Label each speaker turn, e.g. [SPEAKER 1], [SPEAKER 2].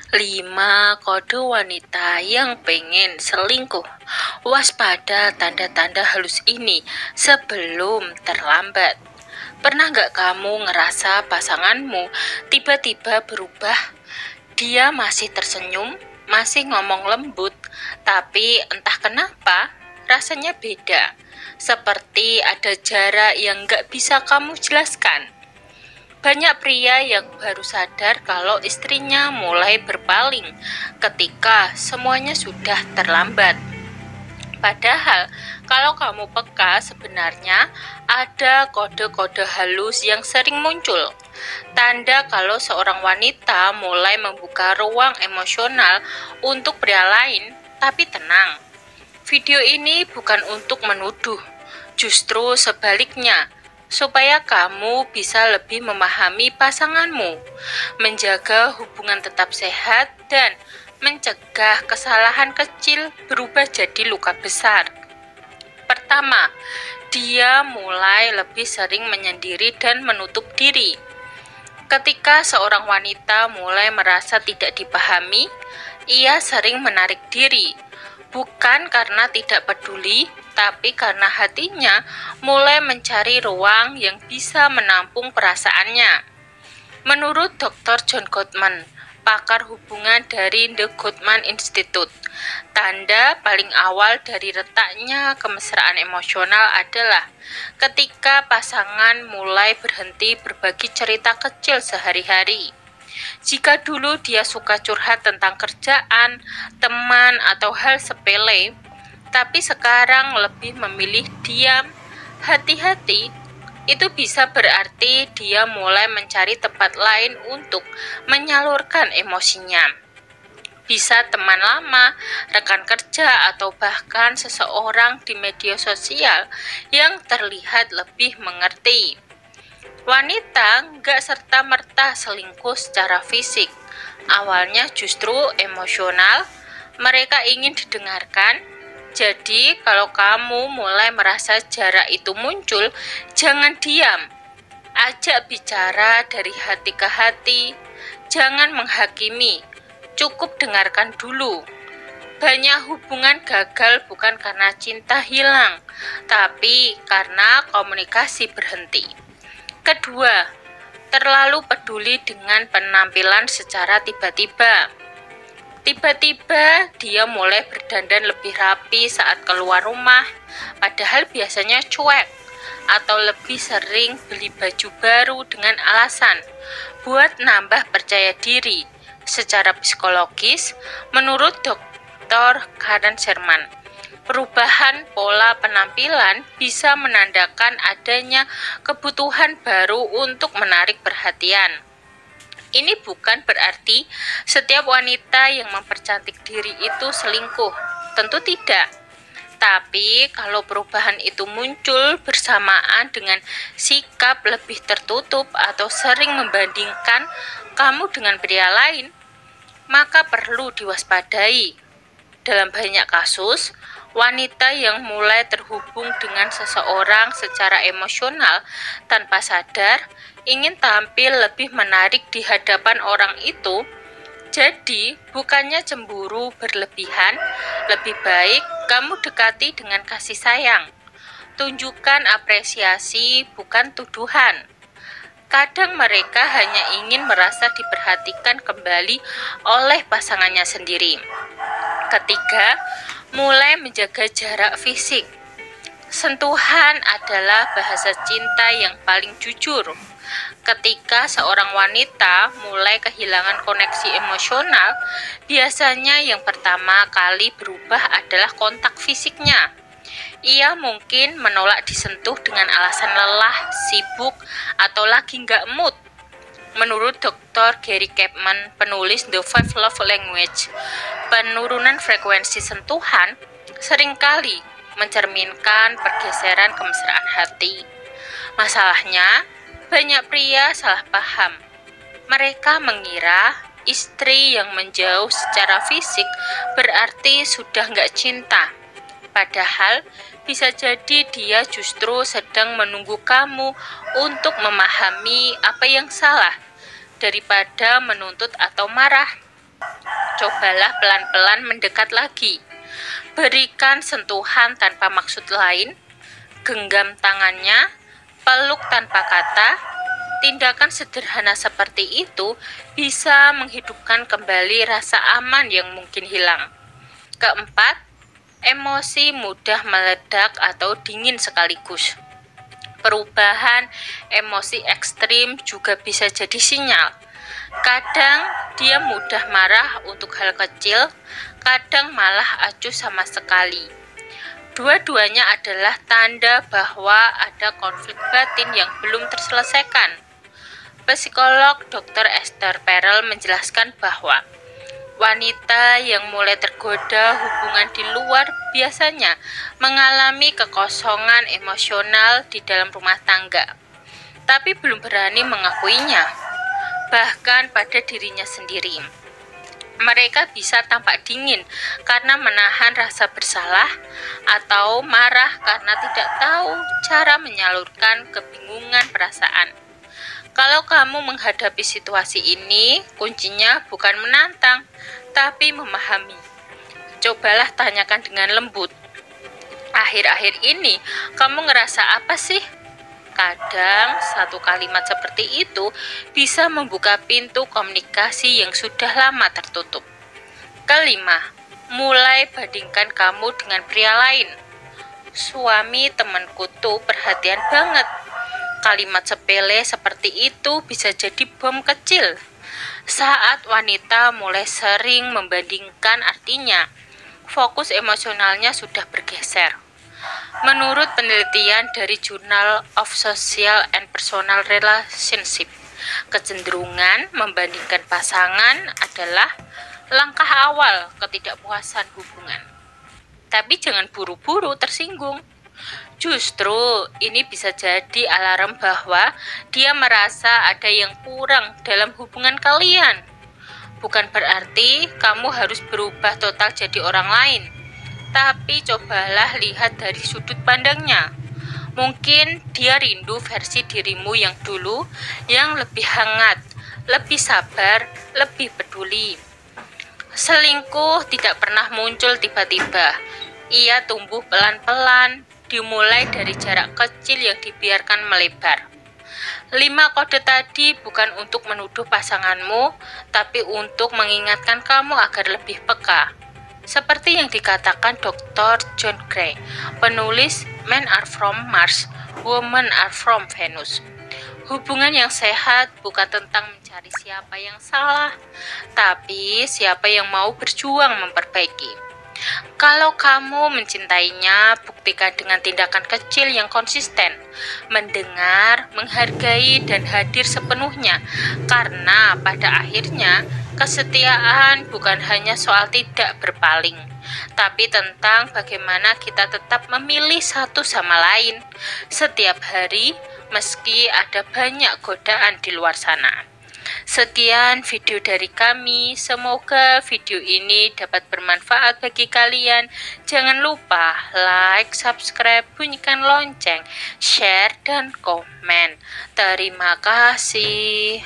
[SPEAKER 1] 5 kode wanita yang pengen selingkuh. Waspada tanda-tanda halus ini sebelum terlambat. Pernah nggak kamu ngerasa pasanganmu tiba-tiba berubah? Dia masih tersenyum, masih ngomong lembut, tapi entah kenapa rasanya beda. Seperti ada jarak yang nggak bisa kamu jelaskan. Banyak pria yang baru sadar kalau istrinya mulai berpaling ketika semuanya sudah terlambat. Padahal, kalau kamu peka, sebenarnya ada kode-kode halus yang sering muncul. Tanda kalau seorang wanita mulai membuka ruang emosional untuk pria lain, tapi tenang. Video ini bukan untuk menuduh, justru sebaliknya, supaya kamu bisa lebih memahami pasanganmu, menjaga hubungan tetap sehat, dan mencegah kesalahan kecil berubah jadi luka besar. Pertama, dia mulai lebih sering menyendiri dan menutup diri. Ketika seorang wanita mulai merasa tidak dipahami, ia sering menarik diri, bukan karena tidak peduli, tapi karena hatinya mulai mencari ruang yang bisa menampung perasaannya. Menurut Dr. John Gottman, pakar hubungan dari The Gottman Institute, tanda paling awal dari retaknya kemesraan emosional adalah ketika pasangan mulai berhenti berbagi cerita kecil sehari-hari. Jika dulu dia suka curhat tentang kerjaan, teman, atau hal sepele, tapi sekarang lebih memilih diam, hati-hati, itu bisa berarti dia mulai mencari tempat lain untuk menyalurkan emosinya. Bisa teman lama, rekan kerja, atau bahkan seseorang di media sosial yang terlihat lebih mengerti. Wanita nggak serta-merta selingkuh secara fisik. Awalnya justru emosional, mereka ingin didengarkan. Jadi kalau kamu mulai merasa jarak itu muncul, jangan diam. Ajak bicara dari hati ke hati, jangan menghakimi, cukup dengarkan dulu. Banyak hubungan gagal bukan karena cinta hilang, tapi karena komunikasi berhenti. Kedua, terlalu peduli dengan penampilan secara tiba-tiba. Tiba-tiba dia mulai berdandan lebih rapi saat keluar rumah, padahal biasanya cuek, atau lebih sering beli baju baru dengan alasan buat nambah percaya diri. Secara psikologis, menurut Dr. Karen Sherman, perubahan pola penampilan bisa menandakan adanya kebutuhan baru untuk menarik perhatian. Ini bukan berarti setiap wanita yang mempercantik diri itu selingkuh, tentu tidak. Tapi kalau perubahan itu muncul bersamaan dengan sikap lebih tertutup atau sering membandingkan kamu dengan pria lain, maka perlu diwaspadai. Dalam banyak kasus, wanita yang mulai terhubung dengan seseorang secara emosional tanpa sadar ingin tampil lebih menarik di hadapan orang itu. Jadi, bukannya cemburu berlebihan, lebih baik kamu dekati dengan kasih sayang. Tunjukkan apresiasi, bukan tuduhan. Kadang mereka hanya ingin merasa diperhatikan kembali oleh pasangannya sendiri. Ketiga, mulai menjaga jarak fisik. Sentuhan adalah bahasa cinta yang paling jujur. Ketika seorang wanita mulai kehilangan koneksi emosional, biasanya yang pertama kali berubah adalah kontak fisiknya. Ia mungkin menolak disentuh dengan alasan lelah, sibuk, atau lagi nggak mood. Menurut Dr. Gary Chapman, penulis The Five Love Language, penurunan frekuensi sentuhan seringkali mencerminkan pergeseran kemesraan hati. Masalahnya, banyak pria salah paham. Mereka mengira istri yang menjauh secara fisik berarti sudah nggak cinta. Padahal bisa jadi dia justru sedang menunggu kamu untuk memahami apa yang salah daripada menuntut atau marah. cobalah pelan-pelan mendekat lagi. Berikan sentuhan tanpa maksud lain, genggam tangannya, peluk tanpa kata. Tindakan sederhana seperti itu bisa menghidupkan kembali rasa aman yang mungkin hilang. Keempat, emosi mudah meledak atau dingin sekaligus. Perubahan emosi ekstrim juga bisa jadi sinyal. Kadang dia mudah marah untuk hal kecil, kadang malah acuh sama sekali. Dua-duanya adalah tanda bahwa ada konflik batin yang belum terselesaikan. Psikolog Dr. Esther Perel menjelaskan bahwa wanita yang mulai tergoda hubungan di luar biasanya mengalami kekosongan emosional di dalam rumah tangga, tapi belum berani mengakuinya, bahkan pada dirinya sendiri. Mereka bisa tampak dingin karena menahan rasa bersalah atau marah karena tidak tahu cara menyalurkan kebingungan perasaan. Kalau kamu menghadapi situasi ini, kuncinya bukan menantang, tapi memahami. Cobalah tanyakan dengan lembut. Akhir-akhir ini, kamu ngerasa apa sih? Kadang, satu kalimat seperti itu bisa membuka pintu komunikasi yang sudah lama tertutup. Kelima, mulai bandingkan kamu dengan pria lain. Suami temanku tuh perhatian banget. Kalimat sepele seperti itu bisa jadi bom kecil. Saat wanita mulai sering membandingkan, artinya fokus emosionalnya sudah bergeser. Menurut penelitian dari Journal of Social and Personal Relationship, kecenderungan membandingkan pasangan adalah langkah awal ketidakpuasan hubungan. Tapi jangan buru-buru tersinggung. Justru ini bisa jadi alarm bahwa dia merasa ada yang kurang dalam hubungan kalian. Bukan berarti kamu harus berubah total jadi orang lain, tapi cobalah lihat dari sudut pandangnya. Mungkin dia rindu versi dirimu yang dulu, yang lebih hangat, lebih sabar, lebih peduli. Selingkuh tidak pernah muncul tiba-tiba. Ia tumbuh pelan-pelan, dimulai dari jarak kecil yang dibiarkan melebar. 5 kode tadi bukan untuk menuduh pasanganmu, tapi untuk mengingatkan kamu agar lebih peka. Seperti yang dikatakan Dr. John Gray, penulis Men Are From Mars, Women Are From Venus. Hubungan yang sehat bukan tentang mencari siapa yang salah, tapi siapa yang mau berjuang memperbaiki. Kalau kamu mencintainya, buktikan dengan tindakan kecil yang konsisten, mendengar, menghargai, dan hadir sepenuhnya. Karena pada akhirnya, kesetiaan bukan hanya soal tidak berpaling, tapi tentang bagaimana kita tetap memilih satu sama lain setiap hari, meski ada banyak godaan di luar sana. Sekian video dari kami, semoga video ini dapat bermanfaat bagi kalian. Jangan lupa like, subscribe, bunyikan lonceng, share, dan komen. Terima kasih.